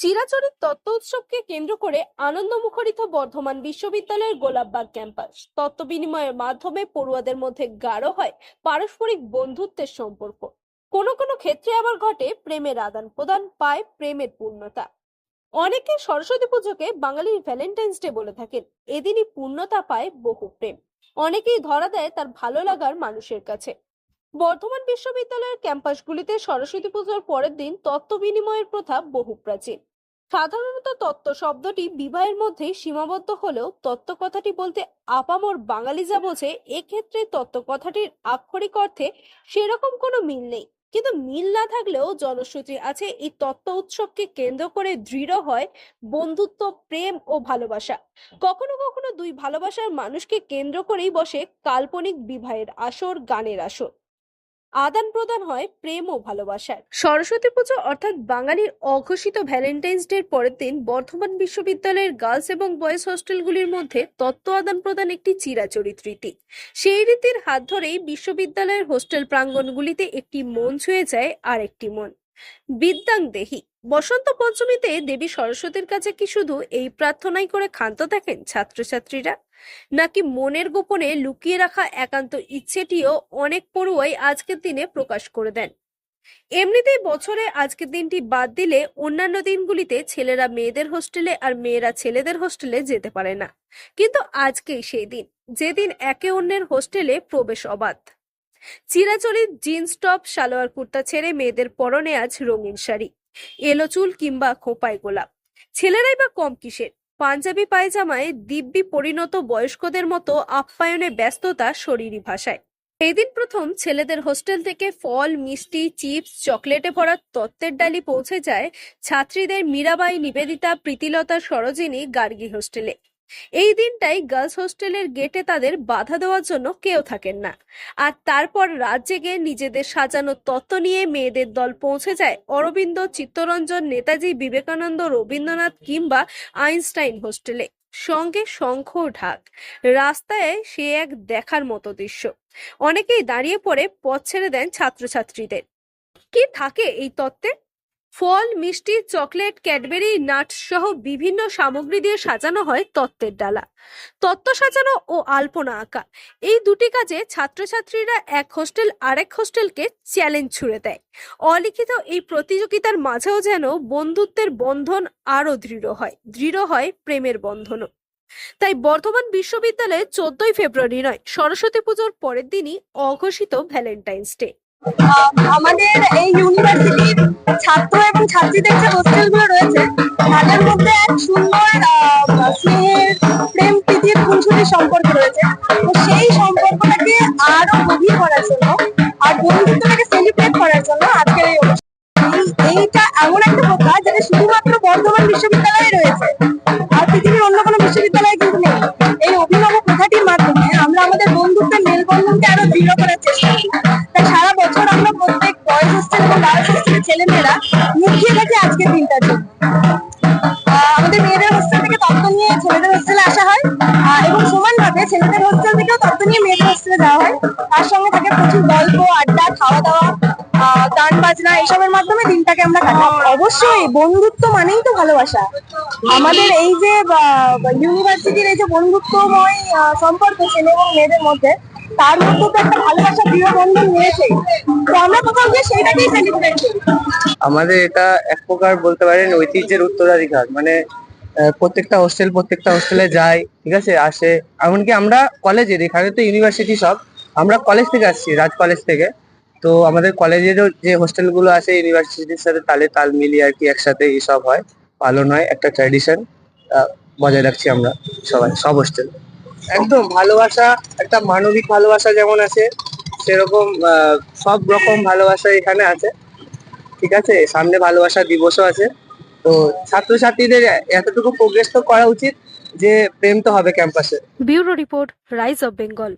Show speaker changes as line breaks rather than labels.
চিরাচরিত তত্ত্ব উৎসবকে কেন্দ্র করে আনন্দমুখরিত বর্ধমান বিশ্ববিদ্যালয়ের গোলাপবাগ ক্যাম্পাস তত্ত্ব বিনিময়ের মাধ্যমে পড়ুয়াদের মধ্যে গাঢ় হয় পারস্পরিক বন্ধুত্বের সম্পর্ক। কোনো কোনো ক্ষেত্রে আবার ঘটে প্রেমের আদান প্রদান, পায় প্রেমের পূর্ণতা। অনেকে সরস্বতী পুজোকে বাঙালির ভ্যালেন্টাইন্স ডে বলে থাকেন। এদিনই পূর্ণতা পায় বহু প্রেম। অনেকেই ধরা দেয় তার ভালো লাগার মানুষের কাছে। বর্ধমান বিশ্ববিদ্যালয়ের ক্যাম্পাসগুলিতে সরস্বতী পুজোর পরের দিন তত্ত্ব বিনিময়ের প্রথা বহু প্রাচীন। সাধারণত তত্ত্ব শব্দটি বিবাহের মধ্যেই সীমাবদ্ধ হলেও তত্ত্ব কথাটি বলতে আপামর বাঙালি যা বোঝে, এক্ষেত্রে তত্ত্ব কথাটির আক্ষরিক অর্থে সেরকম কোনো মিল নেই। কিন্তু মিল না থাকলেও জনশ্রুতি আছে এই তত্ত্ব উৎসবকে কেন্দ্র করে দৃঢ় হয় বন্ধুত্ব, প্রেম ও ভালোবাসা। কখনো কখনো দুই ভালোবাসার মানুষকে কেন্দ্র করেই বসে কাল্পনিক বিবাহের আসর, গানের আসর। আদান প্রদান হয় প্রেম ও ভালোবাসার। সরস্বতী পুজো অর্থাৎ বাঙালির অঘোষিত ভ্যালেন্টাইন্স ডে পরের দিন বর্ধমান বিশ্ববিদ্যালয়ের গার্লস এবং বয়েজ হোস্টেলগুলির মধ্যে তত্ত্ব আদান প্রদান একটি চিরাচরিত রীতি। সেই রীতির হাত ধরেই বিশ্ববিদ্যালয়ের হোস্টেল প্রাঙ্গণগুলিতে একটি মন ছুঁয়ে যায় আর একটি মন। বিদ্যাং দেহি। বসন্ত পঞ্চমীতে দেবী সরস্বতীর কাছে কি শুধু এই প্রার্থনাই করে ক্ষান্ত থাকেন ছাত্রছাত্রীরা, নাকি মনের গোপনে লুকিয়ে রাখা একান্ত ইচ্ছেটিও অনেক পড়ুয়াই আজকের দিনে প্রকাশ করে দেন? এমনিতেই বছরে আজকের দিনটি বাদ দিলে অন্যান্য দিনগুলিতে ছেলেরা মেয়েদের হোস্টেলে আর মেয়েরা ছেলেদের হোস্টেলে যেতে পারে না, কিন্তু আজকেই সেই দিন যেদিন একে অন্যের হোস্টেলে প্রবেশ অবাধ। চিরাচরিত জিন্স টপ, সালোয়ার কুর্তা ছেড়ে মেয়েদের পরনে আজ রঙিন শাড়ি, এলো চুল কিংবা খোঁপায় গোলাপ। ছেলেরাই বা কম কিসের, পাঞ্জাবি পায়জামায় দিব্যি পরিণত বয়স্কদের মতো আপ্যায়নে ব্যস্ততা শরীরী ভাষায়। এদিন প্রথম ছেলেদের হোস্টেল থেকে ফল, মিষ্টি, চিপস, চকলেটে ভরা তত্ত্বের ডালি পৌঁছে যায় ছাত্রীদের মীরাবাই, নিবেদিতা, প্রীতিলতা, সরোজিনী, গার্গী হোস্টেলে। এই দিনটাই গার্লস হোস্টেলের গেটে তাদের বাধা দেওয়ার জন্য কেউ থাকেন না। আর তারপর রাত জেগে নিজেদের সাজানো তত্ত্ব নিয়ে মেয়েদের দল পৌঁছে যায় অরবিন্দ, চিত্তরঞ্জন, নেতাজি, বিবেকানন্দ, রবীন্দ্রনাথ কিংবা আইনস্টাইন হোস্টেলে। সঙ্গে শঙ্খ ঢাক। রাস্তায় সে এক দেখার মতো দৃশ্য। অনেকেই দাঁড়িয়ে পড়ে পথ ছেড়ে দেন ছাত্রছাত্রীদের। কি থাকে এই তত্ত্বে? ফল, মিষ্টি, চকলেট, ক্যাডবেরি, নাটস সহ বিভিন্ন সামগ্রী দিয়ে সাজানো হয় তত্ত্বের ডালা। তত্ত্ব সাজানো ও আলপনা আঁকা, এই দুটি কাজে ছাত্রছাত্রীরা এক হোস্টেল আরেক হোস্টেলকে চ্যালেঞ্জ ছুড়ে দেয়। অলিখিত এই প্রতিযোগিতার মাঝেও যেন বন্ধুত্বের বন্ধন আরো দৃঢ় হয় প্রেমের বন্ধনও। তাই বর্ধমান বিশ্ববিদ্যালয়ে 14ই ফেব্রুয়ারি নয়, সরস্বতী পুজোর পরের দিনই অঘোষিত ভ্যালেন্টাইন্স ডে।
আমাদের এই ইউনিভার্সিটির ছাত্র এবং ছাত্রীদের যে হোস্টেলগুলো রয়েছে তাদের মধ্যে এক সুন্দর স্নেহের, প্রেম, প্রীতির খুনসুটির সম্পর্ক রয়েছে। তো সেই সম্পর্কটাকে আরো গভীর করার জন্য আর বন্ধুত্বটাকে সেলিব্রেট করার জন্য আজকের এই এইটা এমন একটা কথা যেটা শুধুমাত্র বর্ধমান বিশ্ববিদ্যালয়ে রয়েছে, আর পৃথিবীর অন্য কোনো বিশ্ববিদ্যালয়ে কিন্তু নেই। এই অভিনব প্রথাটির মাধ্যমে আমরা আমাদের বন্ধুত্বের মেলবন্ধনকে আরো দৃঢ় করার চেষ্টা করি। তাই সারা বছর আমরা প্রত্যেক বয়েজ হোস্টেল এবং গার্লস হোস্টেলের ছেলেমেয়েরা মুখিয়ে থাকি আজকের দিনটার জন্য। আমাদের মেয়েদের হোস্টেল থেকে তত্ত্ব নিয়ে ছেলেদের হোস্টেলে আসা হয় এবং সমানভাবে ছেলেদের হোস্টেল থেকেও তত্ত্ব নিয়ে মেয়েদের হোস্টেলে যাওয়া হয়। তার সঙ্গে থাকে প্রচুর গল্প, আড্ডা, খাওয়া দাওয়া, গান বাজনা, এইসবের মাধ্যমে দিনটাকে আমরা কাটাই। অবশ্যই বন্ধুত্ব মানেই তো ভালোবাসা। আমাদের এই যে ইউনিভার্সিটির এই যে বন্ধুত্বময় সম্পর্ক ছেলে এবং মেয়েদের মধ্যে, তার মধ্যে তো একটা ভালোবাসা, দৃঢ় বন্ধন রয়েছে। তো আমরা কোথাও গিয়ে সেইটাকেই সেলিব্রেট করি।
আমাদের এটা এক প্রকার বলতে পারেন ঐতিহ্যের উত্তরাধিকার। মানে প্রত্যেকটা হোস্টেলে যায়, ঠিক আছে, আসে। এমনকি আমরা কলেজের, এখানে তো ইউনিভার্সিটি সব, আমরা কলেজ থেকে আসছি, রাজ কলেজ থেকে। তো আমাদের কলেজেরও যে হোস্টেল গুলো আছে ইউনিভার্সিটির সাথে তাল মিলিয়ে আর কি একসাথে এইসব হয়, পালন হয়, একটা ট্র্যাডিশন বজায় রাখছি আমরা সবাই, সব হোস্টেল। একদম ভালোবাসা, একটা মানবিক ভালোবাসা যেমন আছে সেরকম সব রকম ভালোবাসা এখানে আছে, ঠিক আছে। সামনে ভালোবাসা দিবসও আছে। তো ছাত্রছাত্রীদের এতটুকু প্রোগ্রেস তো করা উচিত যে প্রেম তো হবে ক্যাম্পাসে।
Bureau report, rise of Bengal.